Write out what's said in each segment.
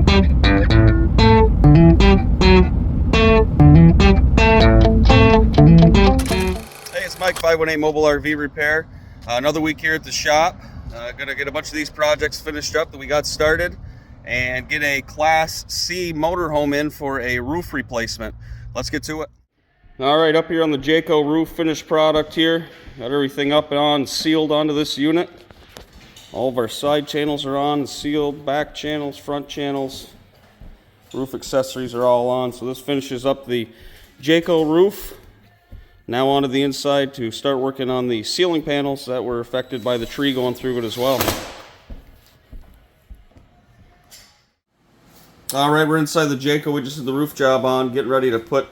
Hey, it's Mike, 518 Mobile RV Repair. Another week here at the shop. Gonna get a bunch of these projects finished up that we got started and get a Class C motorhome in for a roof replacement. Let's get to it. All right, up here on the Jayco roof, finished product here. Got everything up and on, sealed onto this unit. All of our side channels are on, sealed, back channels, front channels. Roof accessories are all on. So this finishes up the Jayco roof. Now onto the inside to start working on the ceiling panels that were affected by the tree going through it as well. All right, we're inside the Jayco. We just did the roof job on, getting ready to put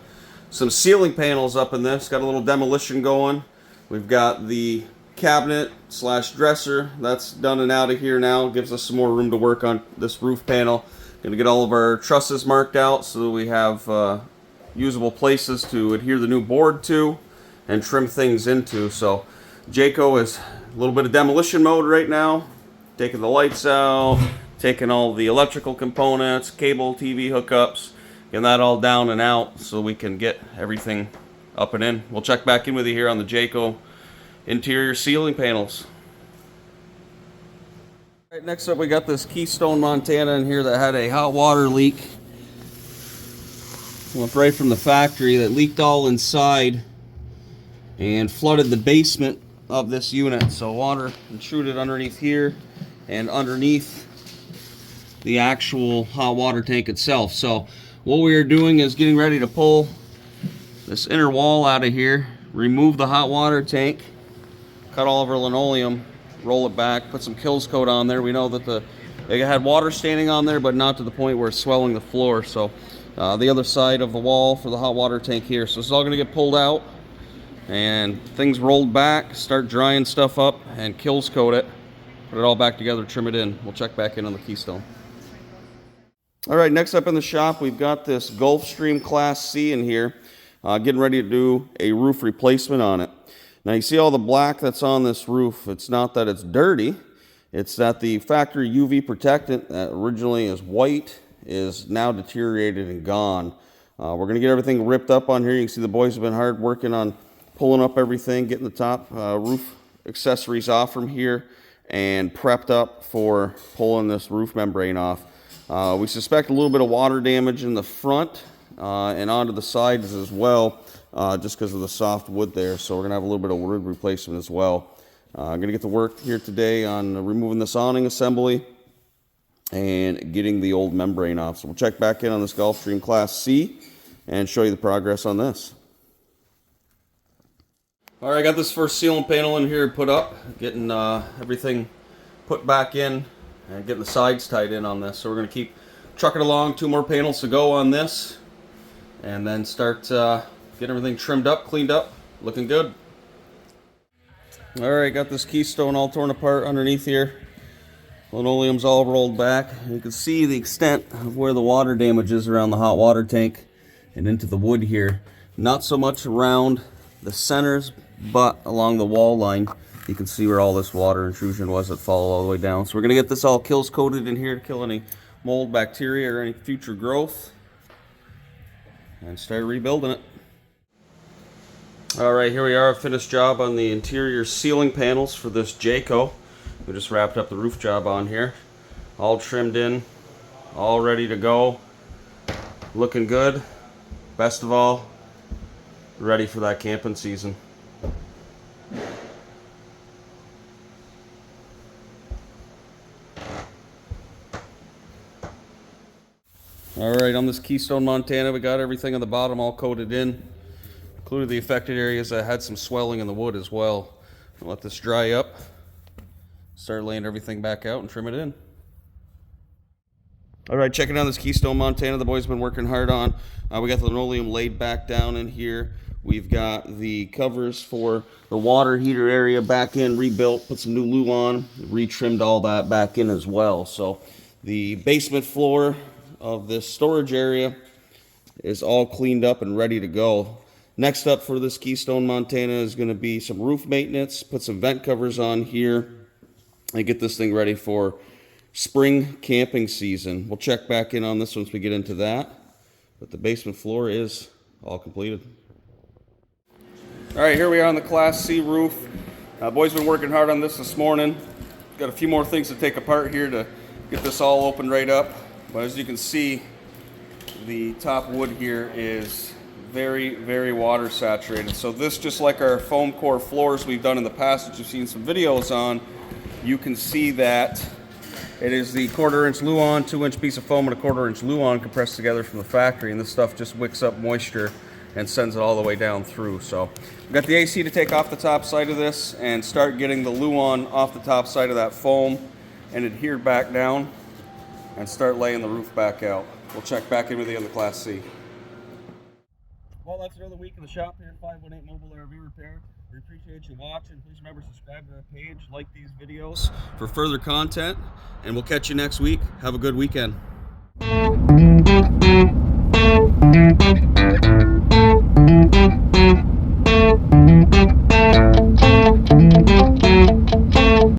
some ceiling panels up in this. Got a little demolition going. We've got the cabinet slash dresser that's done and out of here now. Gives us some more room to work on this roof panel. Gonna get all of our trusses marked out so that we have usable places to adhere the new board to and trim things into. So Jayco is a little bit of demolition mode right now, taking the lights out, taking all the electrical components, cable, TV hookups, getting that all down and out so we can get everything up and in. We'll check back in with you here on the Jayco interior ceiling panels. All right, next up we got this Keystone, Montana in here that had a hot water leak. Went right from the factory, that leaked all inside and flooded the basement of this unit. So water intruded underneath here and underneath the actual hot water tank itself. So what we are doing is getting ready to pull this inner wall out of here, remove the hot water tank, cut all of our linoleum, roll it back, put some Kills coat on there. We know that they had water standing on there, but not to the point where it's swelling the floor. So the other side of the wall for the hot water tank here. So it's all going to get pulled out and things rolled back, start drying stuff up and Kills coat it, put it all back together, trim it in. We'll check back in on the Keystone. All right, next up in the shop, we've got this Gulfstream Class C in here, getting ready to do a roof replacement on it. Now you see all the black that's on this roof. It's not that it's dirty, it's that the factory UV protectant that originally is white is now deteriorated and gone. We're going to get everything ripped up on here. You can see the boys have been hard working on pulling up everything, getting the top roof accessories off from here and prepped up for pulling this roof membrane off. We suspect a little bit of water damage in the front and onto the sides as well, just because of the soft wood there. So we're going to have a little bit of wood replacement as well. I'm going to get to work here today on removing this awning assembly and getting the old membrane off. So we'll check back in on this Gulfstream Class C and show you the progress on this. All right, I got this first ceiling panel in here put up, getting everything put back in and getting the sides tied in on this. So we're going to keep trucking along. 2 more panels to go on this and then start getting everything trimmed up, cleaned up, looking good. All right, got this Keystone all torn apart underneath here. Linoleum's all rolled back. You can see the extent of where the water damage is around the hot water tank and into the wood here. Not so much around the centers, but along the wall line. You can see where all this water intrusion was that followed all the way down. So we're gonna get this all Kills coated in here to kill any mold, bacteria, or any future growth and start rebuilding it. All right, here we are, a finished job on the interior ceiling panels for this Jayco. We just wrapped up the roof job on here. All trimmed in, all ready to go. Looking good. Best of all, ready for that camping season. All right, on this Keystone, Montana, we got everything on the bottom all coated in, including the affected areas that had some swelling in the wood as well. I'll let this dry up, start laying everything back out and trim it in. All right, checking out this Keystone, Montana, the boys have been working hard on. We got the linoleum laid back down in here. We've got the covers for the water heater area back in, rebuilt, put some new lube on, retrimmed all that back in as well. So the basement floor of this storage area is all cleaned up and ready to go. Next up for this Keystone, Montana is going to be some roof maintenance, put some vent covers on here, and get this thing ready for spring camping season. We'll check back in on this once we get into that. But the basement floor is all completed. All right, here we are on the Class C roof. Boys been working hard on this morning. Got a few more things to take apart here to get this all opened right up. But as you can see, the top wood here is very, very water saturated. So this, just like our foam core floors we've done in the past, that you've seen some videos on, you can see that it is the 1/4 inch Luan, 2-inch piece of foam and a 1/4 inch Luan compressed together from the factory, and this stuff just wicks up moisture and sends it all the way down through. So we've got the AC to take off the top side of this and start getting the Luan off the top side of that foam and adhere back down and start laying the roof back out. We'll check back in with you on the Class C. Well, that's another week in the shop here at 518 Mobile RV Repair. We appreciate you watching. Please remember to subscribe to our page, like these videos for further content, and we'll catch you next week. Have a good weekend.